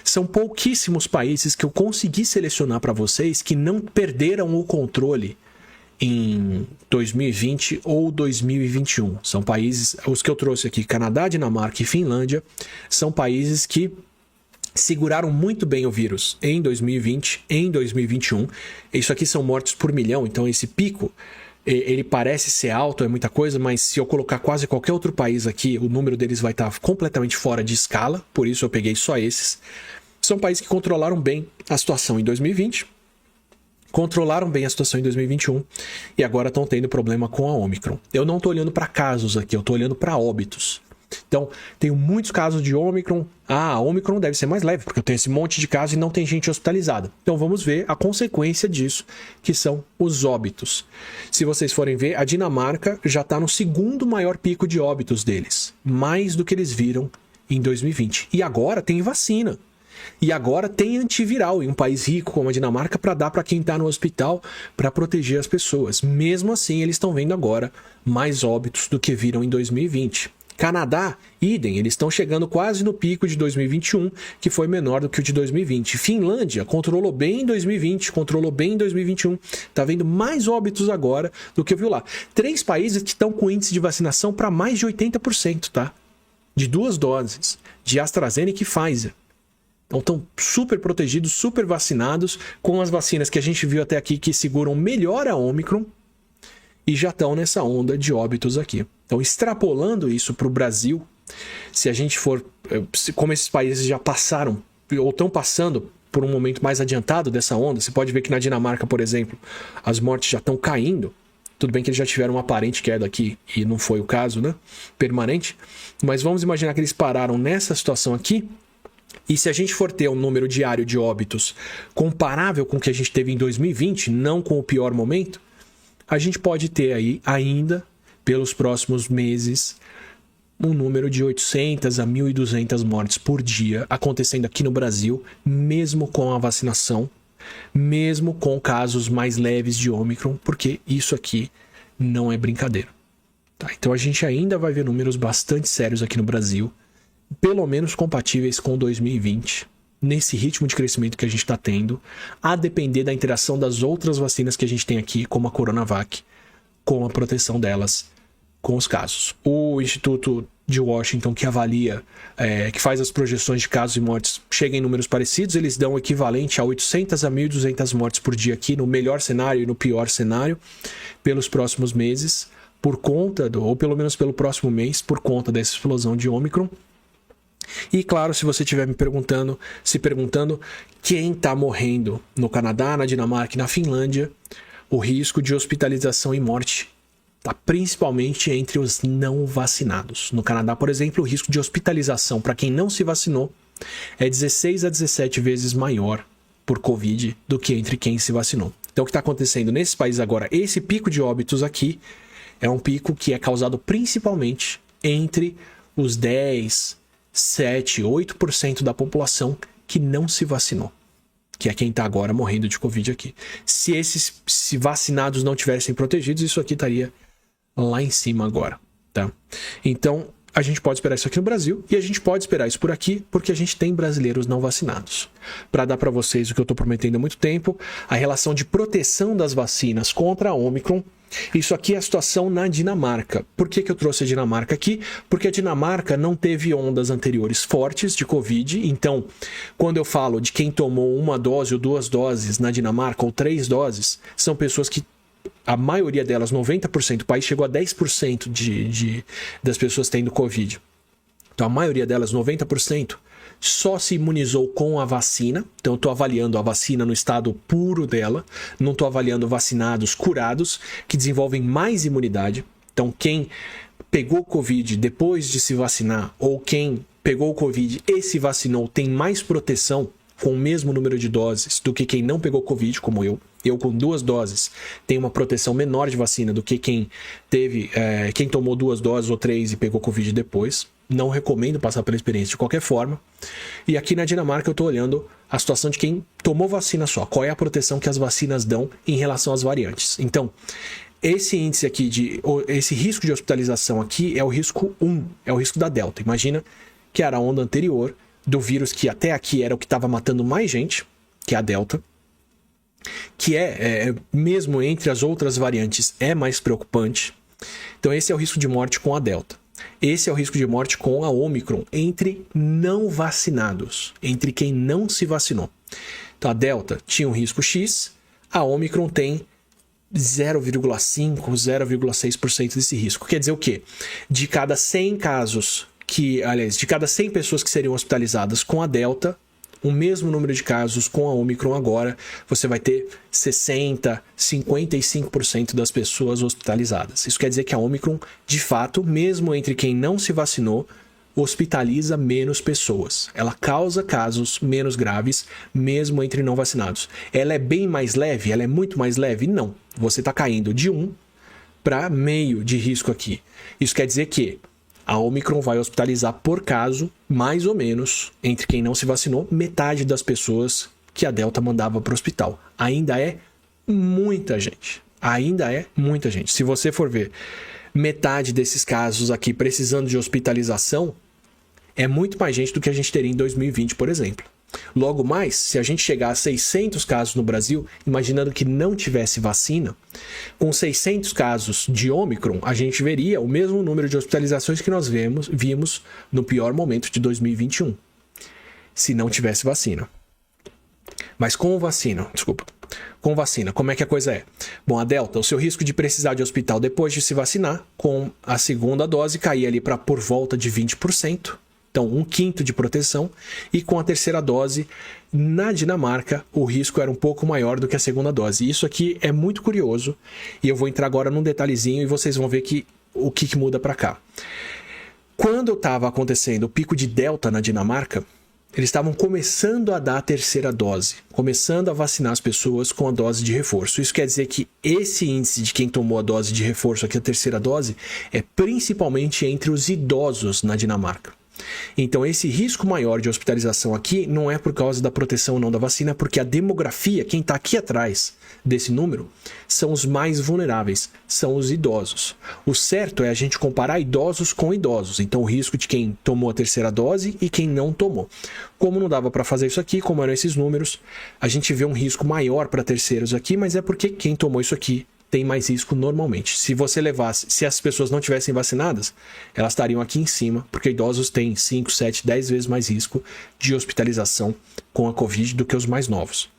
São pouquíssimos países que eu consegui selecionar para vocês que não perderam o controle em 2020 ou 2021. São países, os que eu trouxe aqui, Canadá, Dinamarca e Finlândia, são países que seguraram muito bem o vírus em 2020, em 2021. Isso aqui são mortes por milhão, então esse pico, ele parece ser alto, é muita coisa, mas se eu colocar quase qualquer outro país aqui, o número deles vai estar completamente fora de escala, por isso eu peguei só esses. São países que controlaram bem a situação em 2020, controlaram bem a situação em 2021 e agora estão tendo problema com a Omicron. Eu não estou olhando para casos aqui, eu estou olhando para óbitos. Então, tenho muitos casos de Omicron. A Omicron deve ser mais leve, porque eu tenho esse monte de casos e não tem gente hospitalizada. Então, vamos ver a consequência disso, que são os óbitos. Se vocês forem ver, a Dinamarca já está no segundo maior pico de óbitos deles. Mais do que eles viram em 2020. E agora tem vacina. E agora tem antiviral em um país rico como a Dinamarca para dar para quem está no hospital para proteger as pessoas. Mesmo assim, eles estão vendo agora mais óbitos do que viram em 2020. Canadá, idem, eles estão chegando quase no pico de 2021, que foi menor do que o de 2020. Finlândia controlou bem em 2020, controlou bem em 2021, está vendo mais óbitos agora do que viu lá. 3 países que estão com índice de vacinação para mais de 80%, tá? De 2 doses, de AstraZeneca e Pfizer. Então estão super protegidos, super vacinados, com as vacinas que a gente viu até aqui que seguram melhor a Omicron e já estão nessa onda de óbitos aqui. Então, extrapolando isso para o Brasil, se a gente for, como esses países já passaram ou estão passando por um momento mais adiantado dessa onda, você pode ver que na Dinamarca, por exemplo, as mortes já estão caindo. Tudo bem que eles já tiveram uma aparente queda aqui, e não foi o caso, né? Permanente. Mas vamos imaginar que eles pararam nessa situação aqui. E se a gente for ter um número diário de óbitos comparável com o que a gente teve em 2020, não com o pior momento, a gente pode ter aí ainda, pelos próximos meses, um número de 800 a 1.200 mortes por dia acontecendo aqui no Brasil, mesmo com a vacinação, mesmo com casos mais leves de Omicron, porque isso aqui não é brincadeira. Tá? Então a gente ainda vai ver números bastante sérios aqui no Brasil, pelo menos compatíveis com 2020, nesse ritmo de crescimento que a gente está tendo, a depender da interação das outras vacinas que a gente tem aqui, como a Coronavac, com a proteção delas com os casos. O Instituto de Washington, que avalia, que faz as projeções de casos e mortes, chega em números parecidos, eles dão o equivalente a 800 a 1.200 mortes por dia aqui, no melhor cenário e no pior cenário, pelos próximos meses, por conta, ou pelo menos pelo próximo mês, por conta dessa explosão de Omicron. E claro, se você estiver se perguntando quem está morrendo no Canadá, na Dinamarca e na Finlândia, o risco de hospitalização e morte está principalmente entre os não vacinados. No Canadá, por exemplo, o risco de hospitalização para quem não se vacinou é 16 a 17 vezes maior por Covid do que entre quem se vacinou. Então o que está acontecendo nesses países agora, esse pico de óbitos aqui, é um pico que é causado principalmente entre os 10, 7, 8% da população que não se vacinou, que é quem está agora morrendo de Covid aqui. Se vacinados não tivessem protegidos, isso aqui estaria lá em cima agora, tá? Então, a gente pode esperar isso aqui no Brasil e a gente pode esperar isso por aqui porque a gente tem brasileiros não vacinados. Para dar para vocês o que eu estou prometendo há muito tempo, a relação de proteção das vacinas contra a Omicron. Isso aqui é a situação na Dinamarca. Por que eu trouxe a Dinamarca aqui? Porque a Dinamarca não teve ondas anteriores fortes de Covid. Então, quando eu falo de quem tomou 1 dose ou 2 doses na Dinamarca, ou 3 doses, são pessoas que, a maioria delas, 90%, o país chegou a 10% das pessoas tendo Covid. Então, a maioria delas, 90%, só se imunizou com a vacina. Então, eu estou avaliando a vacina no estado puro dela. Não estou avaliando vacinados curados, que desenvolvem mais imunidade. Então, quem pegou Covid depois de se vacinar, ou quem pegou Covid e se vacinou, tem mais proteção com o mesmo número de doses do que quem não pegou Covid, como eu. Eu, com 2 doses, tenho uma proteção menor de vacina do que quem tomou 2 doses ou 3 e pegou Covid depois. Não recomendo passar pela experiência de qualquer forma. E aqui na Dinamarca eu estou olhando a situação de quem tomou vacina só. Qual é a proteção que as vacinas dão em relação às variantes. Então, esse índice aqui, esse risco de hospitalização aqui é o risco 1, é o risco da Delta. Imagina que era a onda anterior, do vírus que até aqui era o que estava matando mais gente, que é a Delta, que mesmo entre as outras variantes, é mais preocupante. Então esse é o risco de morte com a Delta. Esse é o risco de morte com a Omicron entre não vacinados, entre quem não se vacinou. Então a Delta tinha um risco X, a Omicron tem 0,5%, 0,6% desse risco. Quer dizer o quê? De cada 100 casos de cada 100 pessoas que seriam hospitalizadas com a Delta, o mesmo número de casos com a Omicron agora, você vai ter 60%, 55% das pessoas hospitalizadas. Isso quer dizer que a Omicron, de fato, mesmo entre quem não se vacinou, hospitaliza menos pessoas. Ela causa casos menos graves, mesmo entre não vacinados. Ela é bem mais leve? Ela é muito mais leve? Não. Você está caindo de 1 para meio de risco aqui. Isso quer dizer que a Omicron vai hospitalizar por caso, mais ou menos, entre quem não se vacinou, metade das pessoas que a Delta mandava para o hospital. Ainda é muita gente. Ainda é muita gente. Se você for ver metade desses casos aqui precisando de hospitalização, é muito mais gente do que a gente teria em 2020, por exemplo. Logo mais, se a gente chegar a 600 casos no Brasil, imaginando que não tivesse vacina, com 600 casos de Omicron, a gente veria o mesmo número de hospitalizações que nós vimos no pior momento de 2021, se não tivesse vacina. Mas com vacina, como é que a coisa é? Bom, a Delta, o seu risco de precisar de hospital depois de se vacinar, com a segunda dose, caía ali para por volta de 20%. Então, 1/5 de proteção. E com a terceira dose, na Dinamarca, o risco era um pouco maior do que a segunda dose. Isso aqui é muito curioso. E eu vou entrar agora num detalhezinho e vocês vão ver o que muda para cá. Quando estava acontecendo o pico de Delta na Dinamarca, eles estavam começando a dar a terceira dose, começando a vacinar as pessoas com a dose de reforço. Isso quer dizer que esse índice de quem tomou a dose de reforço aqui, a terceira dose, é principalmente entre os idosos na Dinamarca. Então esse risco maior de hospitalização aqui não é por causa da proteção ou não da vacina, porque a demografia, quem está aqui atrás desse número, são os mais vulneráveis, são os idosos. O certo é a gente comparar idosos com idosos, então o risco de quem tomou a terceira dose e quem não tomou. Como não dava para fazer isso aqui, como eram esses números, a gente vê um risco maior para terceiros aqui, mas é porque quem tomou isso aqui tem mais risco normalmente. Se as pessoas não tivessem vacinadas, elas estariam aqui em cima, porque idosos têm 5, 7, 10 vezes mais risco de hospitalização com a Covid do que os mais novos.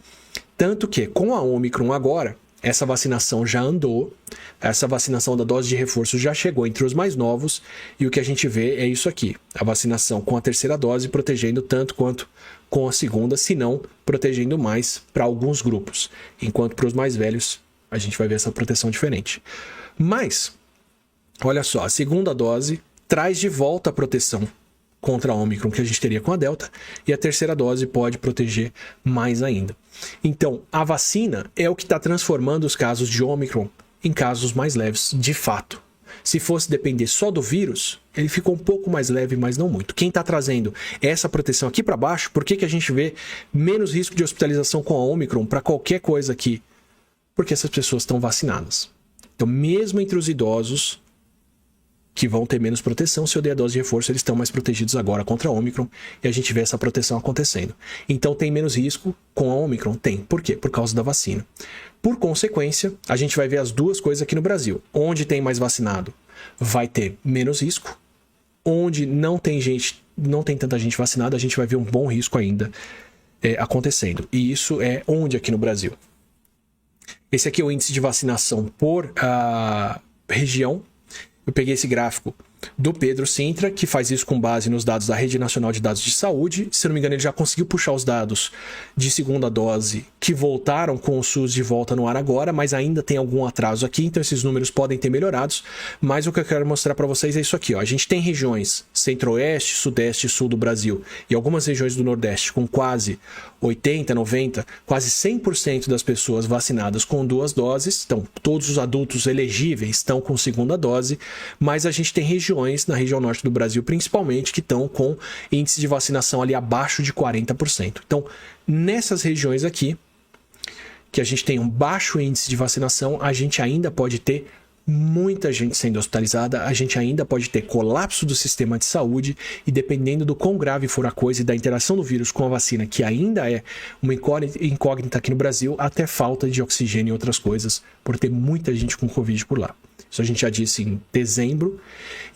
Tanto que, com a Omicron agora, essa vacinação já andou, essa vacinação da dose de reforço já chegou entre os mais novos, e o que a gente vê é isso aqui, a vacinação com a terceira dose protegendo tanto quanto com a segunda, se não protegendo mais para alguns grupos, enquanto para os mais velhos a gente vai ver essa proteção diferente. Mas, olha só, a segunda dose traz de volta a proteção contra a Omicron que a gente teria com a Delta, e a terceira dose pode proteger mais ainda. Então, a vacina é o que está transformando os casos de Omicron em casos mais leves, de fato. Se fosse depender só do vírus, ele ficou um pouco mais leve, mas não muito. Quem está trazendo essa proteção aqui para baixo, por que a gente vê menos risco de hospitalização com a Omicron para qualquer coisa aqui? Porque essas pessoas estão vacinadas. Então, mesmo entre os idosos, que vão ter menos proteção, se eu der a dose de reforço, eles estão mais protegidos agora contra a Omicron, e a gente vê essa proteção acontecendo. Então, tem menos risco com a Omicron? Tem. Por quê? Por causa da vacina. Por consequência, a gente vai ver as duas coisas aqui no Brasil. Onde tem mais vacinado, vai ter menos risco. Onde não tem tanta gente vacinada, a gente vai ver um bom risco ainda acontecendo. E isso é onde aqui no Brasil? Esse aqui é o índice de vacinação por região. Eu peguei esse gráfico do Pedro Sintra, que faz isso com base nos dados da Rede Nacional de Dados de Saúde. Se não me engano, ele já conseguiu puxar os dados de segunda dose que voltaram com o SUS de volta no ar agora, mas ainda tem algum atraso aqui, então esses números podem ter melhorados. Mas o que eu quero mostrar para vocês é isso aqui, ó. A gente tem regiões centro-oeste, sudeste e sul do Brasil e algumas regiões do nordeste com quase 80, 90, quase 100% das pessoas vacinadas com 2 doses. Então, todos os adultos elegíveis estão com segunda dose, mas a gente tem regiões na região norte do Brasil, principalmente, que estão com índice de vacinação ali abaixo de 40%. Então, nessas regiões aqui, que a gente tem um baixo índice de vacinação, a gente ainda pode ter muita gente sendo hospitalizada, a gente ainda pode ter colapso do sistema de saúde e dependendo do quão grave for a coisa e da interação do vírus com a vacina, que ainda é uma incógnita aqui no Brasil, até falta de oxigênio e outras coisas, por ter muita gente com Covid por lá. Isso a gente já disse em dezembro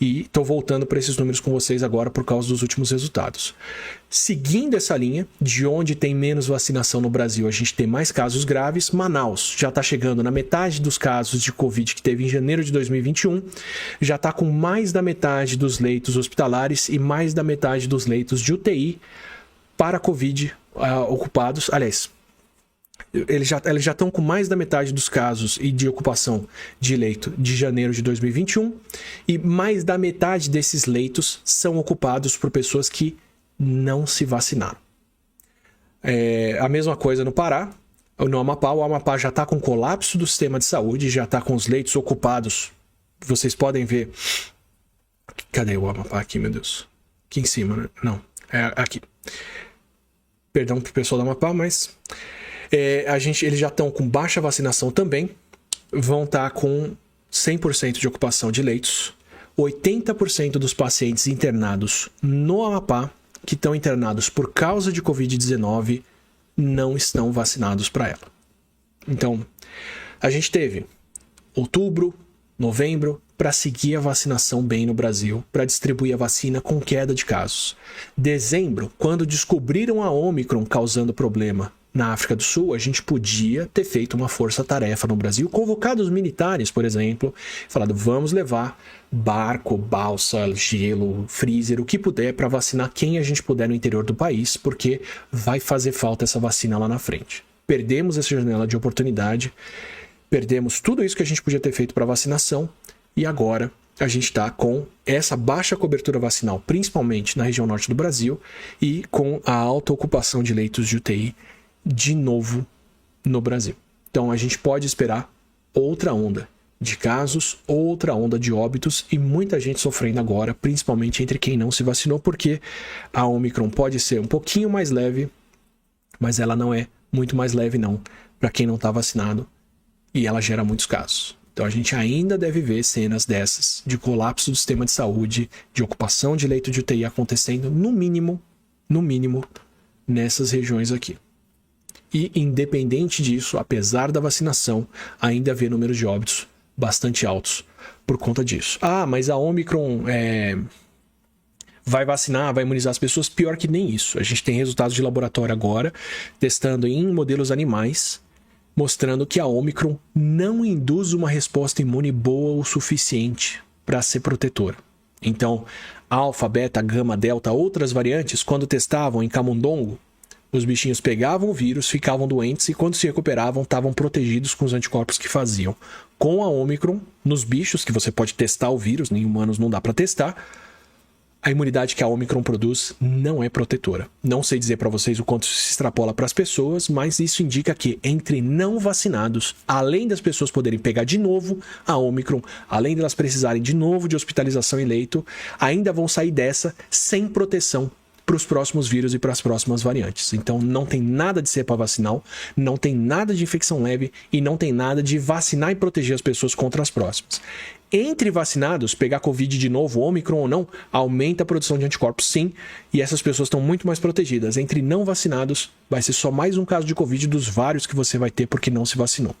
e estou voltando para esses números com vocês agora por causa dos últimos resultados. Seguindo essa linha, de onde tem menos vacinação no Brasil, a gente tem mais casos graves. Manaus já está chegando na metade dos casos de Covid que teve em janeiro de 2021, já está com mais da metade dos leitos hospitalares e mais da metade dos leitos de UTI para Covid ocupados. Aliás, eles já estão com mais da metade dos casos e de ocupação de leito de janeiro de 2021 e mais da metade desses leitos são ocupados por pessoas que não se vacinaram. A mesma coisa no Pará, no Amapá. O Amapá já está com colapso do sistema de saúde, já está com os leitos ocupados. Vocês podem ver... Cadê o Amapá aqui, meu Deus? Aqui em cima, né? Não, é aqui. Perdão pro pessoal do Amapá, mas... eles já estão com baixa vacinação também, vão estar com 100% de ocupação de leitos. 80% dos pacientes internados no Amapá, que estão internados por causa de Covid-19, não estão vacinados para ela. Então, a gente teve outubro, novembro, para seguir a vacinação bem no Brasil, para distribuir a vacina com queda de casos. Dezembro, quando descobriram a Ômicron causando problema na África do Sul, a gente podia ter feito uma força-tarefa no Brasil, convocado os militares, por exemplo, falado, vamos levar barco, balsa, gelo, freezer, o que puder para vacinar quem a gente puder no interior do país, porque vai fazer falta essa vacina lá na frente. Perdemos essa janela de oportunidade, perdemos tudo isso que a gente podia ter feito para vacinação e agora a gente está com essa baixa cobertura vacinal, principalmente na região norte do Brasil e com a alta ocupação de leitos de UTI de novo no Brasil. Então a gente pode esperar outra onda de casos, outra onda de óbitos e muita gente sofrendo agora, principalmente entre quem não se vacinou, porque a Omicron pode ser um pouquinho mais leve, mas ela não é muito mais leve não, para quem não está vacinado e ela gera muitos casos. Então a gente ainda deve ver cenas dessas, de colapso do sistema de saúde, de ocupação de leito de UTI acontecendo no mínimo, nessas regiões aqui. E, independente disso, apesar da vacinação, ainda vê números de óbitos bastante altos por conta disso. Ah, mas a Omicron vai vacinar, vai imunizar as pessoas? Pior que nem isso. A gente tem resultados de laboratório agora, testando em modelos animais, mostrando que a Omicron não induz uma resposta imune boa o suficiente para ser protetora. Então, alfa, beta, gama, delta, outras variantes, quando testavam em camundongo, os bichinhos pegavam o vírus, ficavam doentes e quando se recuperavam estavam protegidos com os anticorpos que faziam. Com a Omicron, nos bichos, que você pode testar o vírus, em humanos não dá para testar, a imunidade que a Omicron produz não é protetora. Não sei dizer para vocês o quanto isso se extrapola para as pessoas, mas isso indica que entre não vacinados, além das pessoas poderem pegar de novo a Omicron, além delas precisarem de novo de hospitalização e leito, ainda vão sair dessa sem proteção para os próximos vírus e para as próximas variantes. Então não tem nada de cepa vacinal, não tem nada de infecção leve e não tem nada de vacinar e proteger as pessoas contra as próximas. Entre vacinados, pegar Covid de novo, Omicron ou não, aumenta a produção de anticorpos sim, e essas pessoas estão muito mais protegidas. Entre não vacinados, vai ser só mais um caso de Covid dos vários que você vai ter porque não se vacinou.